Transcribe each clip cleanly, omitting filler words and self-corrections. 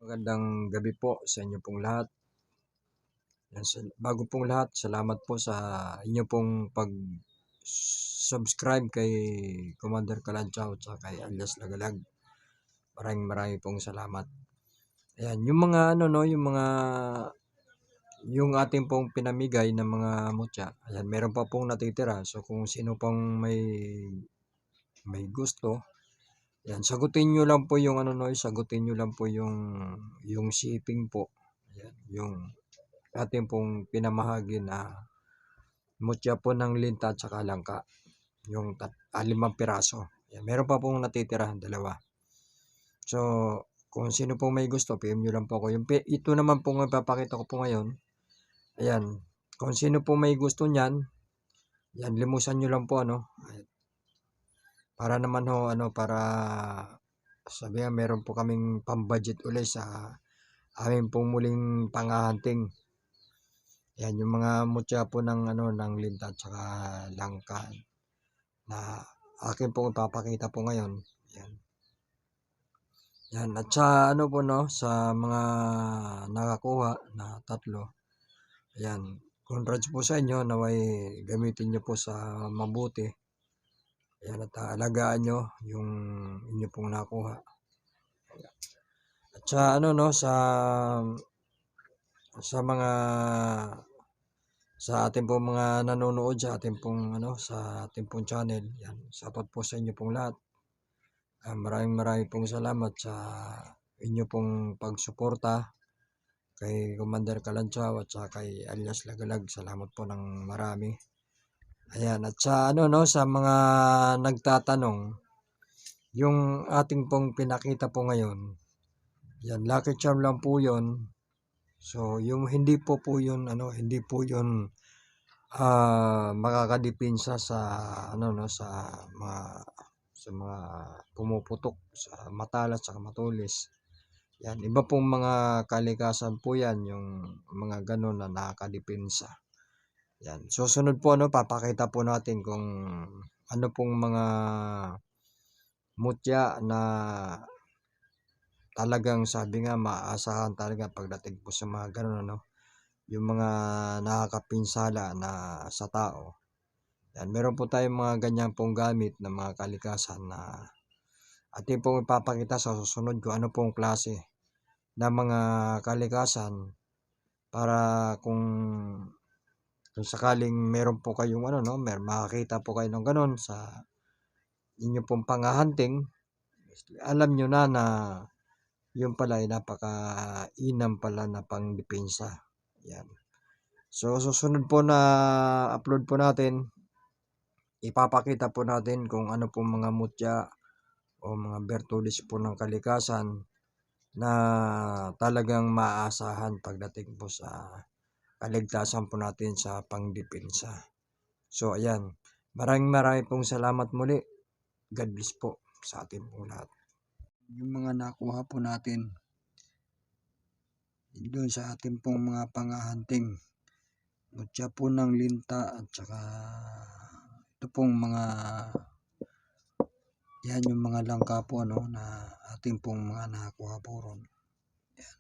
Magandang gabi po sa inyo pong lahat. Bago pong lahat, salamat po sa inyo pong pag-subscribe kay Commander Kalanchaw at kay Alias Lagalag. Maraming pong salamat. Ayan, yung mga yung ating pong pinamigay ng mga mutya. Ayan, meron pa pong natitira. So kung sino pong may gusto, ayan, sagutin nyo lang po yung sagutin nyo lang po yung shipping po. Ayan, yung ating pong pinamahagi na mutya po ng linta at saka langka. Yung 5 piraso. Ayan, meron pa pong natitira, 2. So, kung sino pong may gusto, PM nyo lang po ako. Ito naman pong ipapakita ko po ngayon. Ayan, kung sino pong may gusto niyan, yan, limusan nyo lang po, para naman para sabihan meron po kaming pambudget ulit sa amin pong muling panghahanting. Yan, yung mga mutya po ng linta at saka langka na akin pong ipapakita po ngayon. Yan. Yan, at sa sa mga nakakuha na 3. Ayan, congrats po sa inyo, naway gamitin nyo po sa mabuti. Ayan, at alagaan nyo yung inyo pong nakuha. At sa sa mga sa ating pong mga nanonood sa ating pong sa ating pong channel, yan, sapat po sa inyo pong lahat. Maraming pong salamat sa inyo pong pagsuporta kay Commander Kalanchaw at sa kay Alias Lagalag. Salamat po ng marami. Ayan, at sa sa mga nagtatanong, yung ating pong pinakita po ngayon, yan, lucky charm lang po 'yon. So, yung hindi po yun makakadepensa sa sa mga pumuputok sa matalas at matulis. Yan, iba pong mga kalikasan po yan, yung mga ganun na nakakadepensa. Yan, susunod po papakita po natin kung ano pong mga mutya na talagang sabi nga maaasahan talaga pagdating po sa mga ganun yung mga nakakapinsala na sa tao. Yan, meron po tayong mga ganyan pong gamit na mga kalikasan na ating pong ipapakita sa susunod kung ano pong klase na mga kalikasan para kung sakaling meron po kayong makakita po kayo ng ganun sa inyo pong panghahunting, alam nyo na yun pala ay napaka-inam pala na pangdepensa. Yan. So, susunod po na upload po natin, ipapakita po natin kung ano pong mga mutya o mga bertulis po ng kalikasan na talagang maaasahan pagdating po sa kaligtasan po natin sa pangdepensa. So, ayan. Maraming pong salamat muli. God bless po sa ating pong lahat. Yung mga nakuha po natin doon sa ating pong mga panghahanting, mutya po ng linta at saka ito pong mga yan, yung mga langka po na ating pong mga nakakuha po ron. Yan.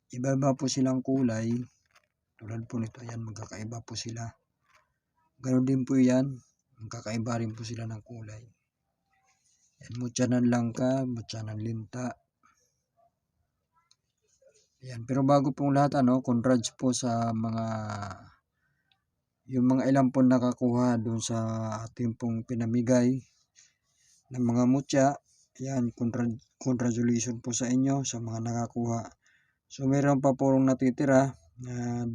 Iba-iba po silang kulay. Tulad po nito, yan, magkakaiba po sila. Ganoon din po yan, magkakaiba rin po sila ng kulay. Yan, mutya ng langka, mutya ng linta. Yan, pero bago pong lahat, congrats po sa yung mga ilang po nakakuha doon sa ating pong pinamigay ng mga mutya. Yan, congratulations po sa inyo sa mga nakakuha. So, meron pa pong natitira na 2.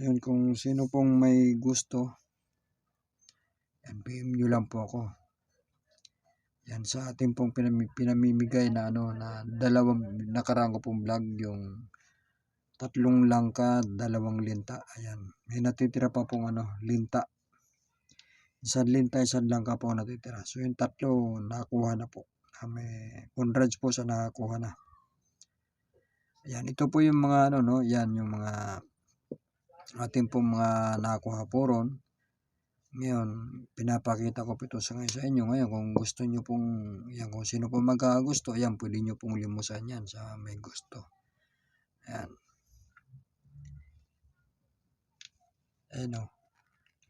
Ayun, kung sino pong may gusto, yan, PM nyo lang po ako. Yan, sa ating pong pinamimigay na na 2 nakaraan ko pong vlog, yung 3 langka, 2 linta. Ayan, may natitira pa pong linta. Isang linta, isang langka po natitira. So, yung 3 nakakuha na po. May congrats po sa nakakuha na. Ayan, ito po yung mga yan yung mga ating pong mga nakakuha po ron. Ngayon, pinapakita ko po ito sa inyo ngayon kung gusto nyo pong, yan, kung sino pong magkagusto, yan, pwede nyo pong limusan yan sa may gusto. Ayan. Ayan o.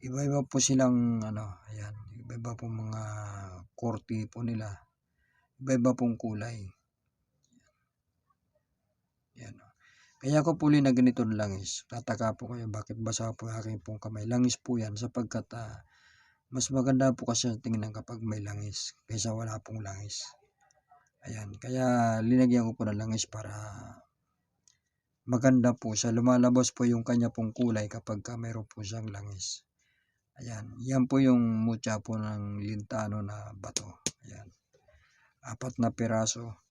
Iba-iba po silang, ayan, iba-iba pong mga korte po nila. Iba-iba pong kulay. Ayan o. Kaya ko po na ganito langis. Tataka po kayo, bakit basa po aking pong kamay. Langis po yan sapagkat mas maganda po kasi tingnan kapag may langis kaysa wala pong langis. Ayan, kaya linagyan ko po ng langis para maganda po siya. Lumalabas po yung kanya pong kulay kapag mayroon po siyang langis. Ayan, yan po yung mutya po ng lintano na bato. Ayan, 4 na piraso.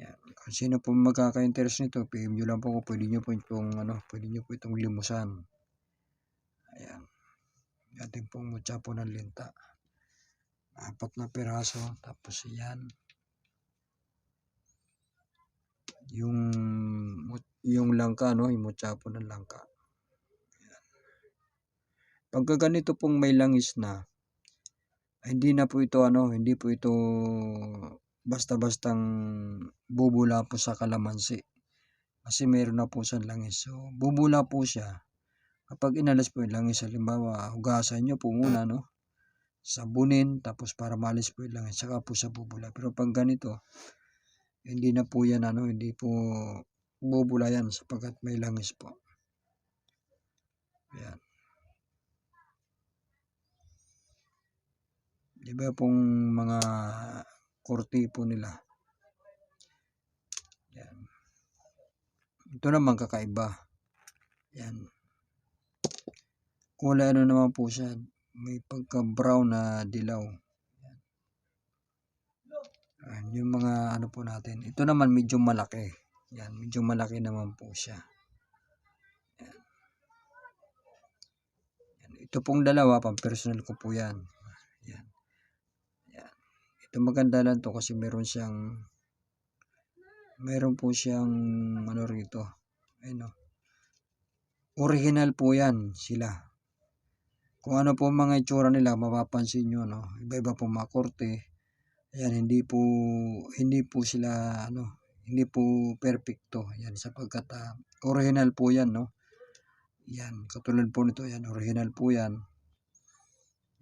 Ayan, kung sino po magkaka-interest nito, PM nyo lang po ko, pwede nyo po itong limusan. Ayan, ating pong mutya po ng linta. 4 na piraso, tapos yan. Yung langka, yung mutya po ng langka. Ayan. Pagka ganito pong may langis na, hindi na po ito hindi po ito basta-bastang bubula po sa kalamansi. Kasi meron na po siyang langis. So, bubula po siya. Kapag inalis po yung langis, halimbawa, hugasan nyo po muna, sabunin, tapos para maalis po yung langis, saka po siya bubula. Pero pag ganito, hindi na po yan, hindi po bubula yan sapagkat may langis po. Ayan. Iba pong mga korte po nila. Ayan. Ito naman kakaiba. Ayan. Kulay naman po siya. May pagka-brown na dilaw. Ayan. Yung mga po natin. Ito naman medyo malaki. Ayan. Medyo malaki naman po siya. Ayan. Ayan. Ito pong dalawa, pang-personal ko po yan. Ayan. Ayan. Ito maganda lang to kasi meron po siyang rito. Ayun o. Original po yan sila. Kung ano po mga itsura nila, mapapansin nyo, iba-iba po mga korte. Ayan, hindi po sila, hindi po perfecto. Ayan, sapagkat original po yan, Ayan, katulad po nito, yan, original po yan.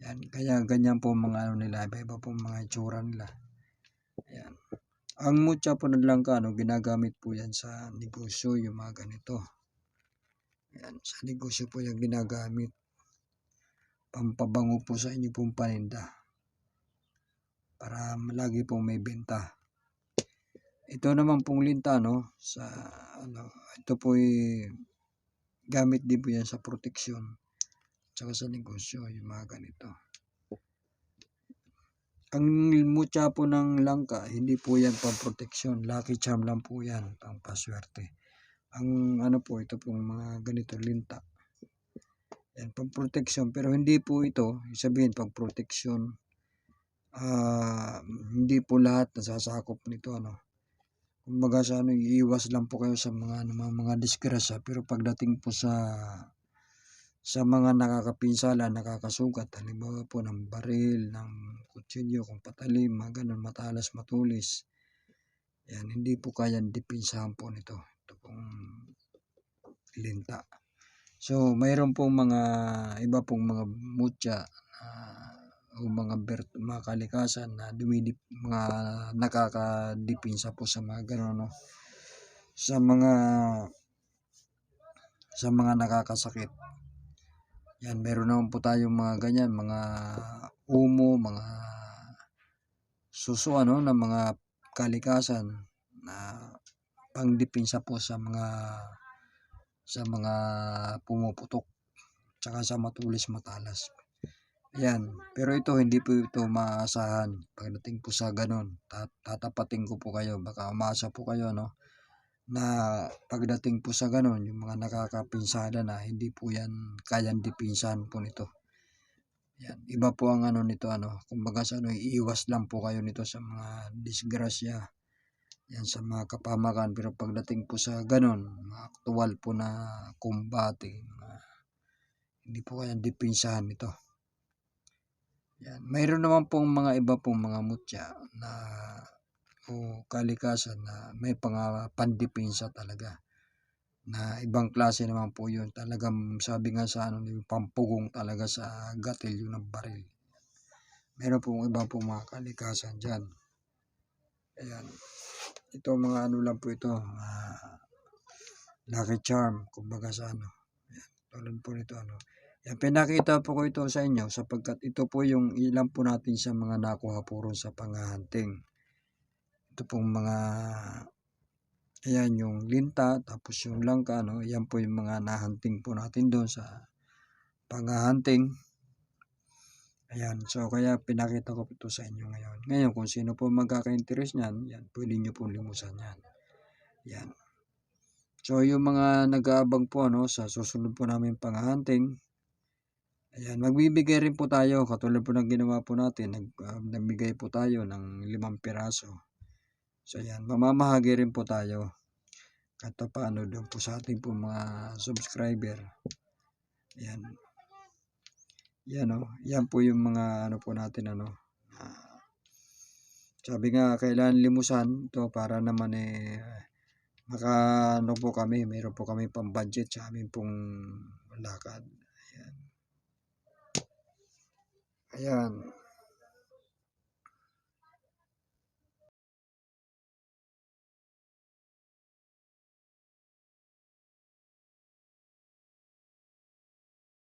Ayan, kaya ganyan po mga nila, iba-iba po mga itsura nila. Ayan. Ang mutya po ng langka, ginagamit po yan sa negosyo, yung mga ganito. Ayan, sa negosyo po yung ginagamit. Pampabango po sa inyo pong paninda. Para lagi pong may benta. Ito naman pong linta, ito po gamit din po yan sa proteksyon. Tsaka sa negosyo, yung mga ganito. Ang mutya po ng langka, hindi po yan pang proteksyon. Lucky charm lang po yan, pang paswerte. Ang ito pong mga ganito linta. Yan, pang proteksyon. Pero hindi po ito, sabihin pang proteksyon. Hindi po lahat nasasakop nito, Kumbaga sa iiwas lang po kayo sa mga disgrasya. Pero pagdating po sa mga nakakapinsala, nakakasugat, halimbawa po ng baril, ng kutsilyo, kung patalim, mga ganun, matalas, matulis. Yan, hindi po kayang dipinsahan po nito. Ito pong linta. So, mayroon pong mga iba pong mga mutya o mga kalikasan na mga nakakadipinsa po sa mga ganun, sa mga nakakasakit. Yan, meron naman po tayong mga ganyan, mga umo, mga suso, na mga kalikasan na pangdipinsa po sa mga pumuputok, tsaka sa matulis, matalas. Ayan, pero ito, hindi po ito maasahan. Pagdating po sa ganun, tatapatin ko po kayo, baka umasa po kayo, na pagdating po sa ganun, yung mga nakakapinsala na, hindi po yan kayang dipinsahan po nito. Yan, iba po ang nito, kumbaga sa iiwas lang po kayo nito sa mga disgrasya, yan, sa mga kapamakan. Pero pagdating po sa ganun, mga aktual po na kumbate, Hindi po kaya depensahan ito. Yan. Mayroon naman pong mga iba pong mga mutya na o kalikasan na may pandepensa talaga. Na ibang klase naman po yun. Talagang sabi nga sa ano, yung pampugong talaga sa gatilyo ng baril. Meron pong iba pong mga kalikasan dyan. Ayan. Ito mga ano lang po ito. Lucky charm. Kumbaga sa ano. Ayan. Tulad po nito ano. Yan, pinakita po ko ito sa inyo sapagkat ito po yung ilan po natin sa mga nakuha po ron sa panghahunting. Ito pong mga, ayan yung linta, tapos yung langka, no? Yan po yung mga nahunting po natin doon sa panghahunting. Ayan, so kaya pinakita ko ito sa inyo ngayon. Ngayon, kung sino po magkaka-interest niyan, yan, pwede nyo pong limusan yan. Yan. So, yung mga nag-aabang po, ano, sa susunod po namin panghahunting, ayan, magbibigay rin po tayo, katulad po ng ginawa po natin, nagbigay po tayo ng 5 piraso. So ayan, mamamahagi rin po tayo. Kahit paano doon po sa ating po mga subscriber. Ayan. Yan o, yan po yung mga ano po natin ano. Sabi nga, kailangan limusan ito para naman ano po kami, mayroon po kami pang budget sa aming pong lakad. Ayan.